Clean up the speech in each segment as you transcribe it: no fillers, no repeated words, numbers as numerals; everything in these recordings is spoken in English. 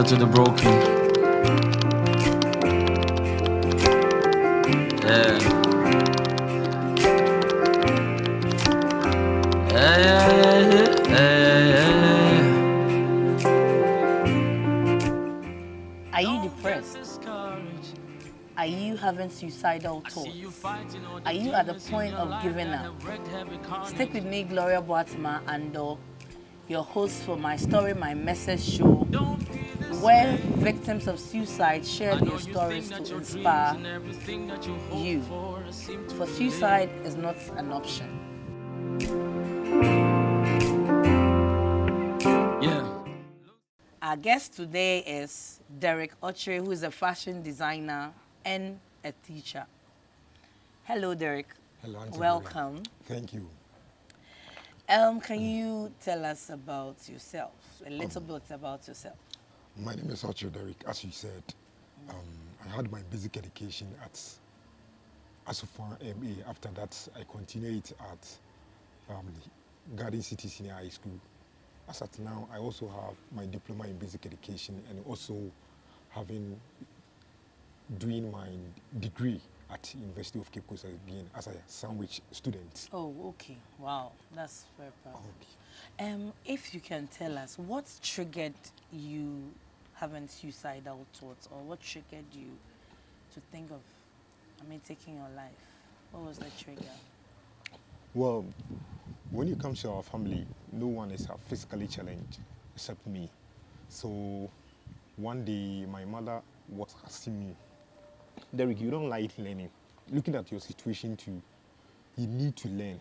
closer to the broken. Yeah. Yeah, yeah, yeah, yeah, yeah. Are you depressed? Are you having suicidal thoughts? Are you at the point of giving up? Stick with me, Gloria Boatima Ando, your host for My Story, My Message show, where victims of suicide share their stories to inspire you. For suicide is not an option. Yeah. Our guest today is Derrick Okyere, who is a fashion designer and a teacher. Hello, Derrick. Hello, Auntie Welcome. Gloria. Thank you. Can you tell us about yourself, a little bit about yourself? My name is Okyere Derrick. As you said, I had my basic education at Asufan MA. After that, I continued it at Garden City Senior High School. As at now, I also have my diploma in basic education and also doing my degree at University of Cape Coast again as a sandwich student. Oh, okay. Wow, that's very proud. Okay. If you can tell us, what triggered you having suicidal thoughts, or what triggered you to think of, taking your life? What was the trigger? Well, when it comes to our family, no one is physically challenged except me. So one day my mother was asking me, Derrick, you don't like learning. Looking at your situation too, you need to learn.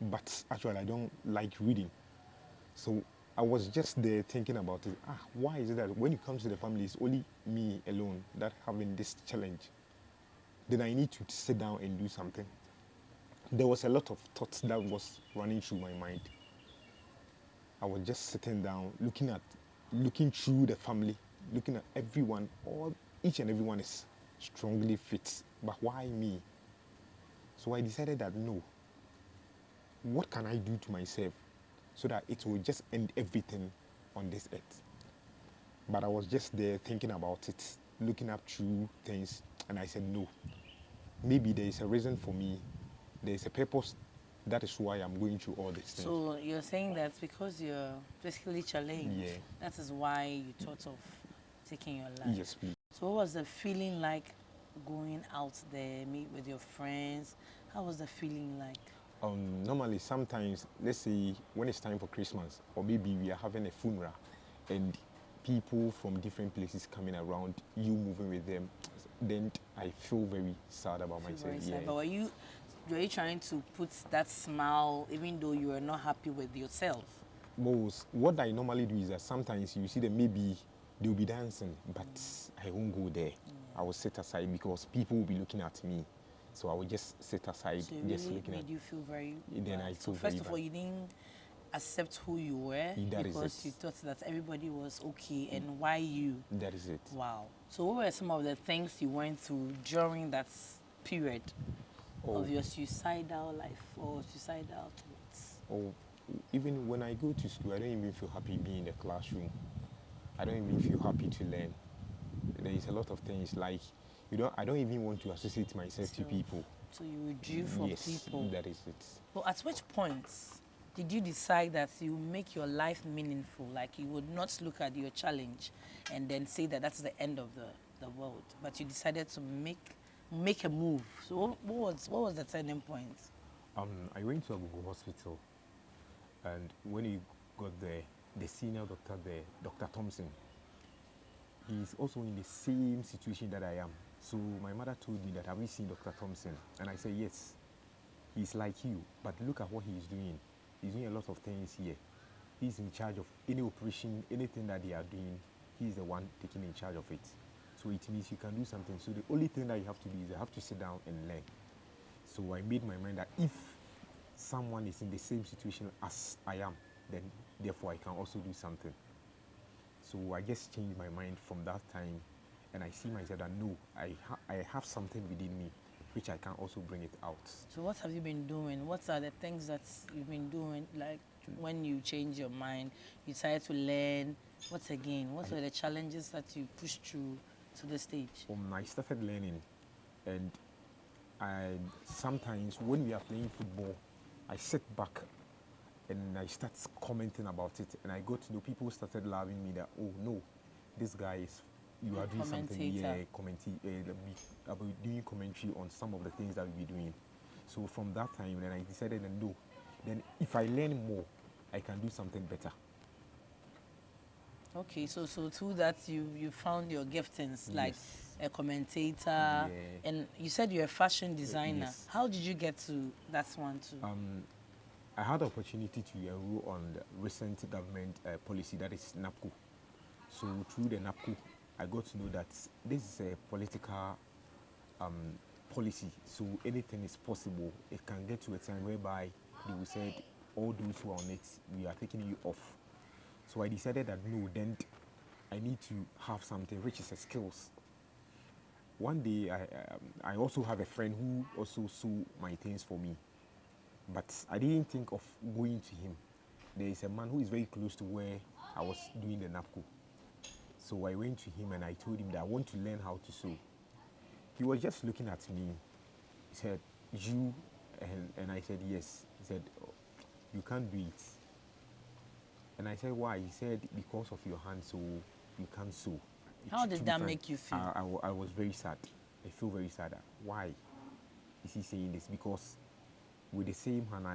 But actually I don't like reading. So I was just there thinking about it. Why is it that when it comes to the family, it's only me alone that having this challenge? Then I need to sit down and do something. There was a lot of thoughts that was running through my mind. I was just sitting down, looking through the family, looking at everyone. Each and everyone is strongly fit, but why me? So I decided that no. What can I do to myself so that it will just end everything on this earth? But I was just there thinking about it, looking up through things, and I said no. Maybe there is a reason for me. There is a purpose. That is why I'm going through all these things. So you're saying that because you're physically challenged, Yeah. that is why you thought of taking your life? Yes, please. So what was the feeling like going out there, meet with your friends? How was the feeling like? Normally, sometimes, let's say when it's time for Christmas, or maybe we are having a funeral, and people from different places coming around, you moving with them, then I feel very sad about myself. Very sad. But were you trying to put that smile even though you were not happy with yourself? What I normally do is that sometimes you see them, maybe they'll be dancing, but I won't go there. I will sit aside because people will be looking at me. So I will just sit aside, so it just really looking made you feel very Then bad. I So feel first very of all, bad. you didn't accept who you were That is because it. you thought that everybody was okay, and why you? That is it. Wow. So what were some of the things you went through during that period of your suicidal life or suicidal thoughts? Even when I go to school, I don't even feel happy being in the classroom. I don't even feel happy to learn. There is a lot of things like I don't even want to associate myself to people. So you withdrew from people. Yes, that is it. Well, at which point did you decide that you make your life meaningful? Like you would not look at your challenge and then say that that's the end of the world, but you decided to make a move. So what was the turning point? I went to Agogo Hospital, and when you got there, the senior doctor there, Dr. Thompson, he's also in the same situation that I am. So my mother told me that, have you seen Dr. Thompson? And I said, yes. He's like you, but look at what he's doing. He's doing a lot of things here. He's in charge of any operation, anything that they are doing. He's the one taking in charge of it. So it means you can do something. So the only thing that you have to do is you have to sit down and learn. So I made my mind that if someone is in the same situation as I am, then therefore I can also do something. So I just changed my mind from that time, and I see myself that no, I have something within me which I can also bring it out. So what have you been doing? What are the things that you've been doing? Like when you change your mind, you decided to learn, What again? What were the challenges that you pushed through to the stage? I started learning, and I sometimes when we are playing football, I sit back and I start commenting about it, and I got to know people started loving me that, oh no, this guy is, you are doing something, about doing commentary on some of the things that we be doing. So from that time, then I decided that no, then if I learn more, I can do something better. Okay, so through that you found your giftings, like Yes. a commentator, Yeah. and you said you're a fashion designer. Yes. How did you get to that one too? I had the opportunity to enroll on the recent government policy, that is NAPCO. So through the NAPCO, I got to know that this is a political policy. So anything is possible. It can get to a time whereby they will say, all those who are on it, we are taking you off. So I decided that no, then I need to have something which is a skills. One day, I also have a friend who also sew my things for me, but I didn't think of going to him. There is a man who is very close to where I was doing the NAPCO. So I went to him and I told him that I want to learn how to sew. He was just looking at me. He said, you? And I said, yes. He said, "Oh, you can't do it." And I said, why? He said, because of your hand, so you can't sew. How To did be that frank, make you feel? I was very sad. I feel very sad. Why is he saying this? Because with the same hand,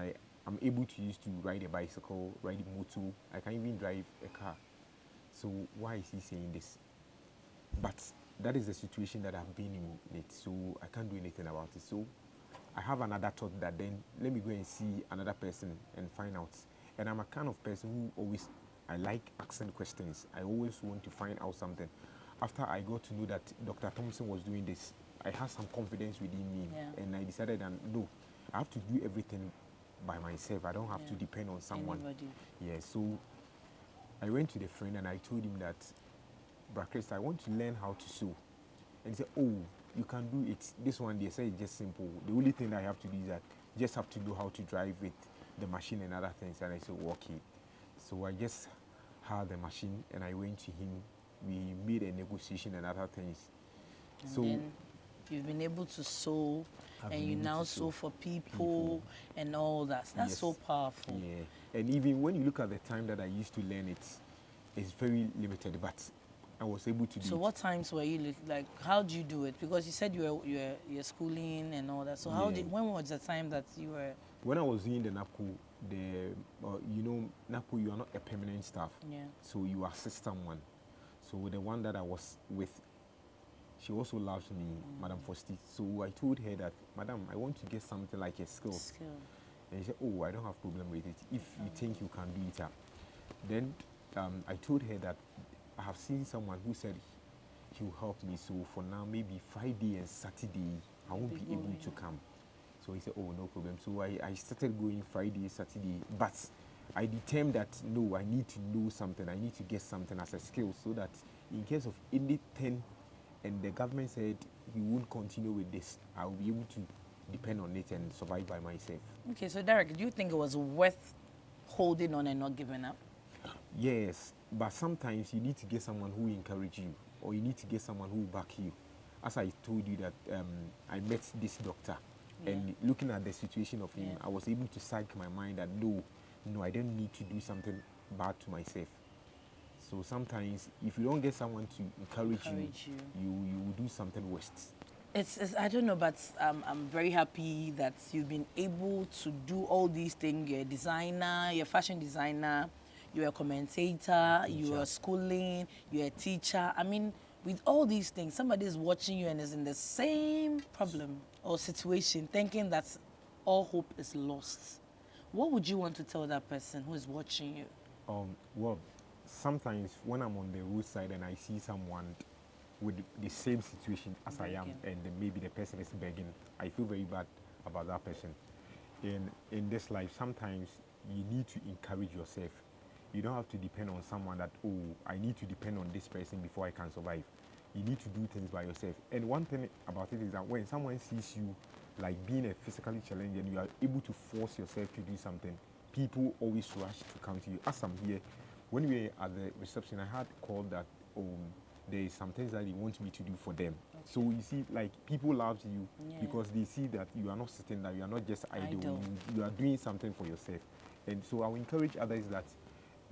I'm able to use to ride a bicycle, ride a motor. I can even drive a car. So why is he saying this? But that is the situation that I've been in it. So I can't do anything about it. So I have another thought that then let me go and see another person and find out. And I'm a kind of person who always, I like asking questions. I always want to find out something. After I got to know that Dr. Thompson was doing this, I had some confidence within me. Yeah. And I decided that no, I have to do everything by myself. I don't have to Yeah. depend on someone. Anybody. Yeah, so I went to the friend and I told him that, Bra Chris, I want to learn how to sew. And he said, oh, you can do it. This one, they say it's just simple. The only thing I have to do is that you just have to know how to drive with the machine and other things. And I said, okay. So I just had the machine and I went to him. We made a negotiation and other things. And So then you've been able to sew, I've and been you able now to sew sew for people and all that. That's Yes. so powerful. Yeah, and even when you look at the time that I used to learn it, it's very limited, but I was able to do So it. what times were you like? How do you do it? Because you said you're schooling and all that. So Yeah. when was the time that you were? When I was doing the NAPCO, NAPCO, you are not a permanent staff, Yeah. so you assist someone. So the one that I was with, she also loves me, Madam Fosti. So I told her that, Madam, I want to get something like a skill. Skill. And she said, oh, I don't have problem with it. If you think you can do it, then I told her that I have seen someone who said he will help me. So for now, maybe Friday and Saturday, I won't be able to come. So he said, oh, no problem. So I started going Friday, Saturday. But I determined that, no, I need to know something. I need to get something as a skill so that in case of anything, and the government said we won't continue with this, I'll be able to depend on it and survive by myself. Okay, so Derrick, do you think it was worth holding on and not giving up? Yes, but sometimes you need to get someone who will encourage you, or you need to get someone who will back you. As I told you that I met this doctor, and looking at the situation of him, Yeah. I was able to psych my mind that no, I don't need to do something bad to myself. So sometimes, if you don't get someone to encourage you, you will do something worse. It's I don't know, but I'm very happy that you've been able to do all these things. You're a designer, you're a fashion designer, you're a commentator, you are schooling, you're a teacher. I mean, with all these things, somebody is watching you and is in the same problem or situation, thinking that all hope is lost. What would you want to tell that person who is watching you? Well, sometimes when I'm on the roadside and I see someone with the same situation as I am, and then maybe the person is begging, I feel very bad about that person. In this life, sometimes you need to encourage yourself. You don't have to depend on someone that, oh, I need to depend on this person before I can survive. You need to do things by yourself. And one thing about it is that when someone sees you like being a physically challenged and you are able to force yourself to do something, people always rush to come to you. As I'm here, when we were at the reception, I had called that there is some things that they want me to do for them. Okay. So you see, like people love you because they see that you are not sitting there, you are not just idle. You are doing something for yourself. And so I will encourage others that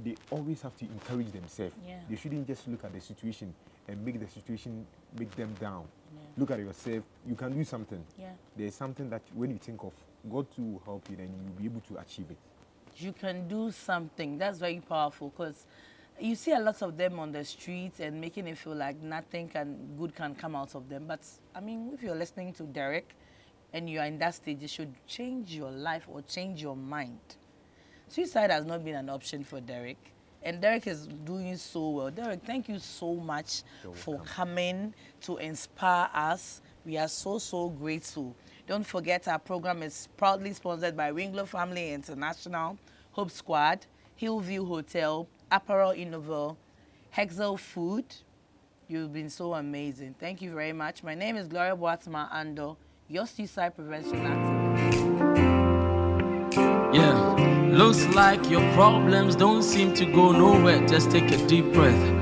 they always have to encourage themselves. Yeah. They shouldn't just look at the situation and make the situation make them down. Yeah. Look at yourself. You can do something. Yeah. There's something that when you think of, God too will help you, and you'll be able to achieve it. You can do something. That's very powerful, because you see a lot of them on the streets and making it feel like nothing good can come out of them. But I mean, if you're listening to Derrick and you are in that stage, it should change your life or change your mind. Suicide has not been an option for Derrick, and Derrick is doing so well. Derrick, thank you so much for coming to inspire us. We are so grateful. Don't forget, our program is proudly sponsored by Weinglo Family International, Hope Squad, Hillview Hotel, Apparel Innovel, Hexel Food. You've been so amazing. Thank you very much. My name is Gloria Boatma Ando, your suicide prevention activist. Yeah, looks like your problems don't seem to go nowhere. Just take a deep breath.